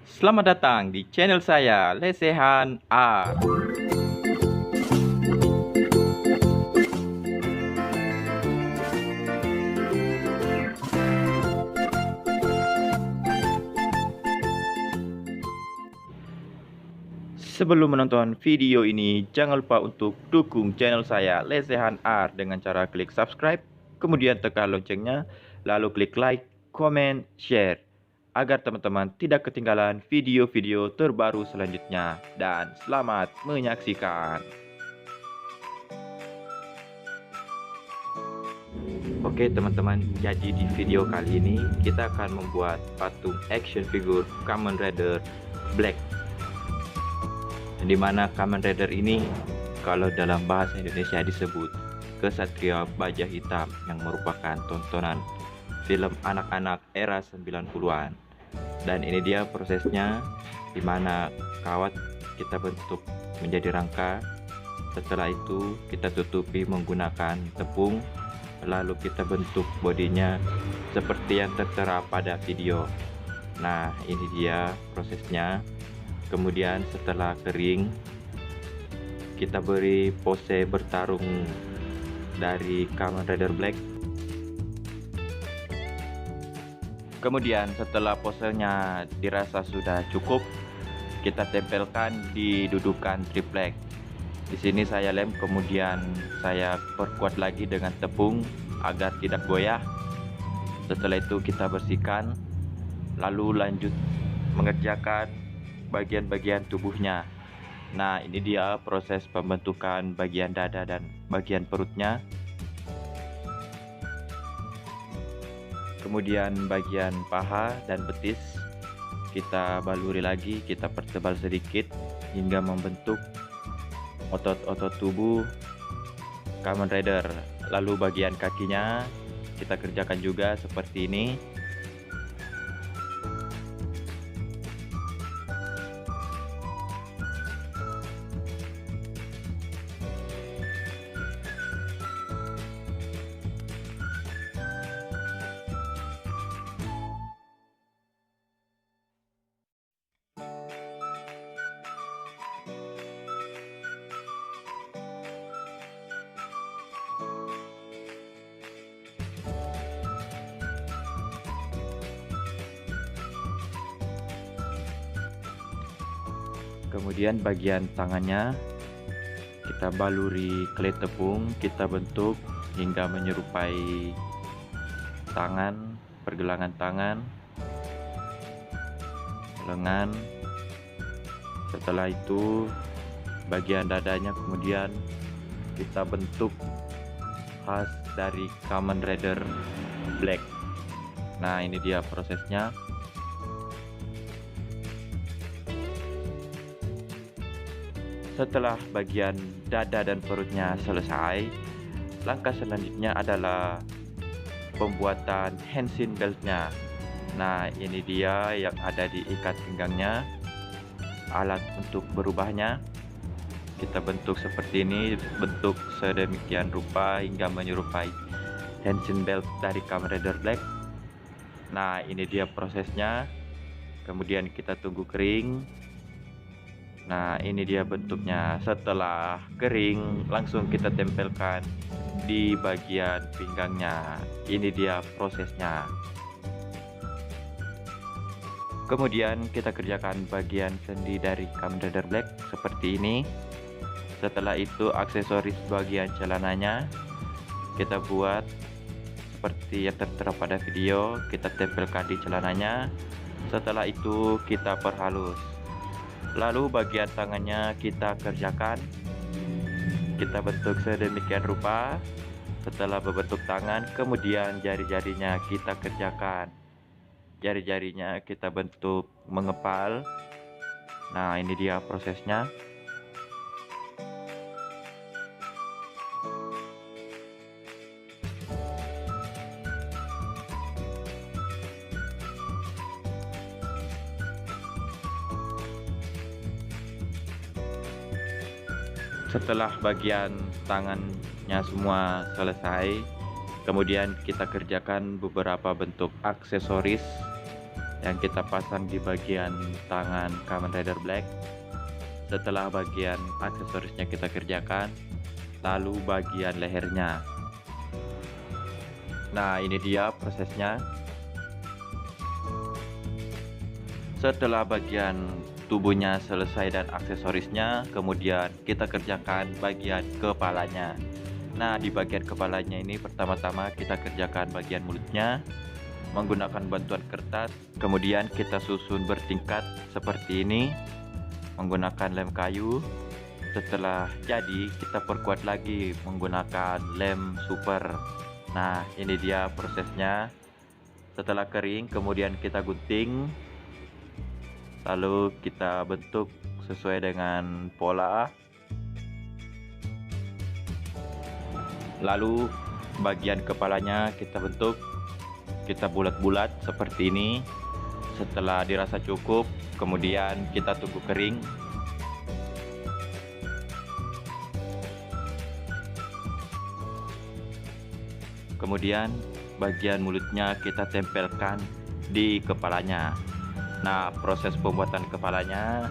Selamat datang di channel saya, Lesehan Art. Sebelum menonton video ini, jangan lupa untuk dukung channel saya, Lesehan Art, dengan cara klik subscribe, kemudian tekan loncengnya, lalu klik like, comment, share, agar teman-teman tidak ketinggalan video-video terbaru selanjutnya. Dan selamat menyaksikan. Oke teman-teman, jadi di video kali ini kita akan membuat patung action figure Kamen Rider Black. Di mana Kamen Rider ini kalau dalam bahasa Indonesia disebut Kesatria Baja Hitam, yang merupakan tontonan film anak-anak era 90-an. Dan ini dia prosesnya, di mana kawat kita bentuk menjadi rangka. Setelah itu kita tutupi menggunakan tepung, lalu kita bentuk bodinya seperti yang tertera pada video. Nah, ini dia prosesnya. Kemudian setelah kering, kita beri pose bertarung dari Kamen Rider Black. Kemudian setelah posenya dirasa sudah cukup, kita tempelkan di dudukan triplek. Di sini saya lem, kemudian saya perkuat lagi dengan tepung agar tidak goyah. Setelah itu kita bersihkan, lalu lanjut mengerjakan bagian-bagian tubuhnya. Nah, ini dia proses pembentukan bagian dada dan bagian perutnya. Kemudian bagian paha dan betis kita baluri lagi, kita pertebal sedikit hingga membentuk otot-otot tubuh Kamen Rider. Lalu bagian kakinya kita kerjakan juga seperti ini. Kemudian bagian tangannya kita baluri clay tepung, kita bentuk hingga menyerupai tangan, pergelangan tangan, lengan. Setelah itu bagian dadanya kemudian kita bentuk khas dari Kamen Rider Black. Nah, ini dia prosesnya. Setelah bagian dada dan perutnya selesai, langkah selanjutnya adalah pembuatan henshin beltnya. Nah, ini dia yang ada di ikat pinggangnya. Alat untuk berubahnya kita bentuk seperti ini, bentuk sedemikian rupa hingga menyerupai henshin belt dari Kamen Rider Black. Nah, ini dia prosesnya. Kemudian kita tunggu kering. Nah, ini dia bentuknya. Setelah kering, langsung kita tempelkan di bagian pinggangnya. Ini dia prosesnya. Kemudian kita kerjakan bagian sendi dari Kamen Rider Black seperti ini. Setelah itu aksesoris bagian celananya kita buat seperti yang tertera pada video. Kita tempelkan di celananya. Setelah itu kita perhalus. Lalu bagian tangannya kita kerjakan, kita bentuk sedemikian rupa. Setelah berbentuk tangan, kemudian jari-jarinya kita kerjakan. Jari-jarinya kita bentuk mengepal. Nah, ini dia prosesnya. Setelah bagian tangannya semua selesai, kemudian kita kerjakan beberapa bentuk aksesoris yang kita pasang di bagian tangan Kamen Rider Black. Setelah bagian aksesorisnya kita kerjakan, lalu bagian lehernya. Nah, ini dia prosesnya. Setelah bagian tubuhnya selesai dan aksesorisnya, kemudian kita kerjakan bagian kepalanya. Nah, di bagian kepalanya ini pertama-tama kita kerjakan bagian mulutnya menggunakan bantuan kertas, kemudian kita susun bertingkat seperti ini menggunakan lem kayu. Setelah jadi, kita perkuat lagi menggunakan lem super. Nah, ini dia prosesnya. Setelah kering, kemudian kita gunting, lalu kita bentuk sesuai dengan pola. Lalu bagian kepalanya kita bentuk, kita bulat-bulat seperti ini. Setelah dirasa cukup, kemudian kita tunggu kering. Kemudian bagian mulutnya kita tempelkan di kepalanya. Nah, proses pembuatan kepalanya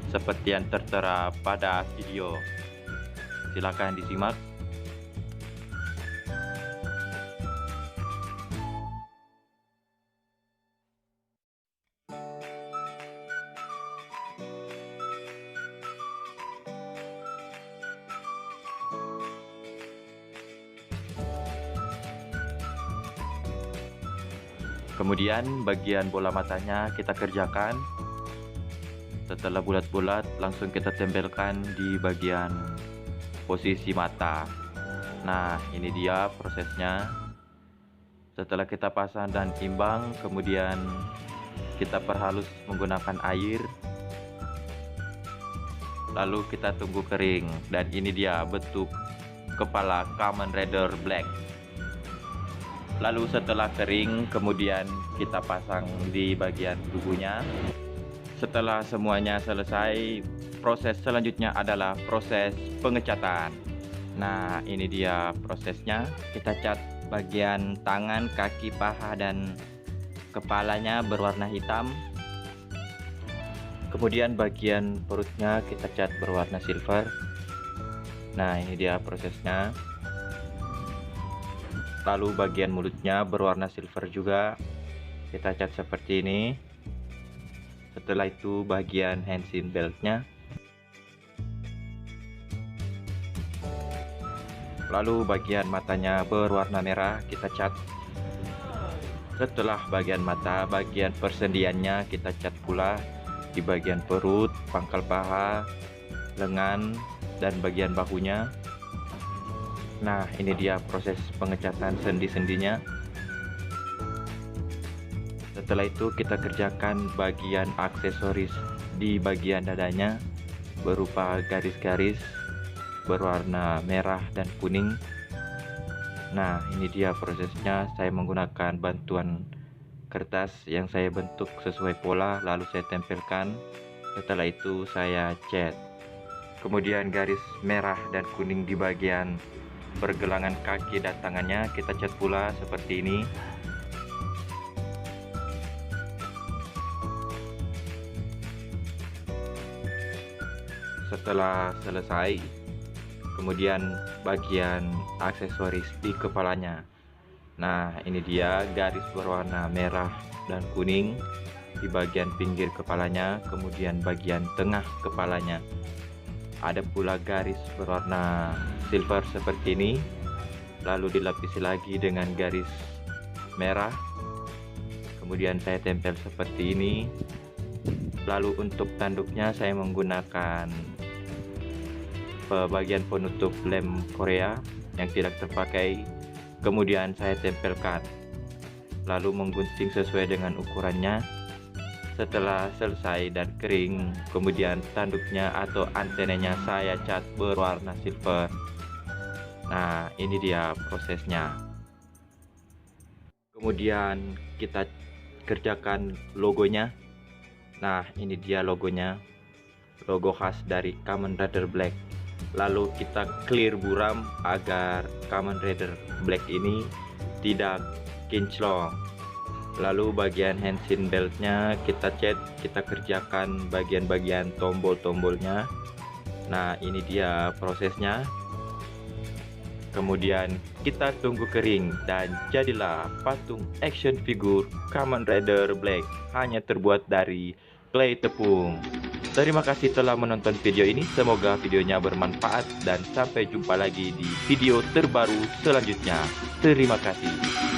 seperti yang tertera pada video. Silakan disimak. Kemudian bagian bola matanya kita kerjakan. Setelah bulat-bulat, langsung kita tempelkan di bagian posisi mata. Nah, ini dia prosesnya. Setelah kita pasang dan timbang, kemudian kita perhalus menggunakan air. Lalu kita tunggu kering. Dan ini dia bentuk kepala Kamen Rider Black. Lalu setelah kering, kemudian kita pasang di bagian tubuhnya. Setelah semuanya selesai, proses selanjutnya adalah proses pengecatan. Nah, ini dia prosesnya. Kita cat bagian tangan, kaki, paha, dan kepalanya berwarna hitam. Kemudian bagian perutnya kita cat berwarna silver. Nah, ini dia prosesnya. Lalu bagian mulutnya berwarna silver juga, kita cat seperti ini. Setelah itu bagian handsin beltnya. Lalu bagian matanya berwarna merah, kita cat. Setelah bagian mata, bagian persendiannya kita cat pula di bagian perut, pangkal paha, lengan, dan bagian bahunya. Nah, ini dia proses pengecatan sendi-sendinya. Setelah itu kita kerjakan bagian aksesoris di bagian dadanya berupa garis-garis berwarna merah dan kuning. Nah, ini dia prosesnya. Saya menggunakan bantuan kertas yang saya bentuk sesuai pola, lalu saya tempelkan. Setelah itu saya cat. Kemudian garis merah dan kuning di bagian pergelangan kaki dan tangannya kita cat pula seperti ini. Setelah selesai, kemudian bagian aksesoris di kepalanya. Nah, ini dia garis berwarna merah dan kuning di bagian pinggir kepalanya, kemudian bagian tengah kepalanya. Ada pula garis berwarna silver seperti ini, lalu dilapisi lagi dengan garis merah. Kemudian saya tempel seperti ini. Lalu untuk tanduknya saya menggunakan bagian penutup lem Korea yang tidak terpakai. Kemudian saya tempelkan, lalu menggunting sesuai dengan ukurannya. Setelah selesai dan kering, kemudian tanduknya atau antenanya saya cat berwarna silver. Nah, ini dia prosesnya. Kemudian kita kerjakan logonya. Nah, ini dia logonya, logo khas dari Kamen Rider Black. Lalu kita clear buram agar Kamen Rider Black ini tidak kinclong. Lalu bagian handsin beltnya kita cat, kita kerjakan bagian-bagian tombol-tombolnya. Nah, ini dia prosesnya. Kemudian kita tunggu kering dan jadilah patung action figure Kamen Rider Black, hanya terbuat dari clay tepung. Terima kasih telah menonton video ini, semoga videonya bermanfaat dan sampai jumpa lagi di video terbaru selanjutnya. Terima kasih.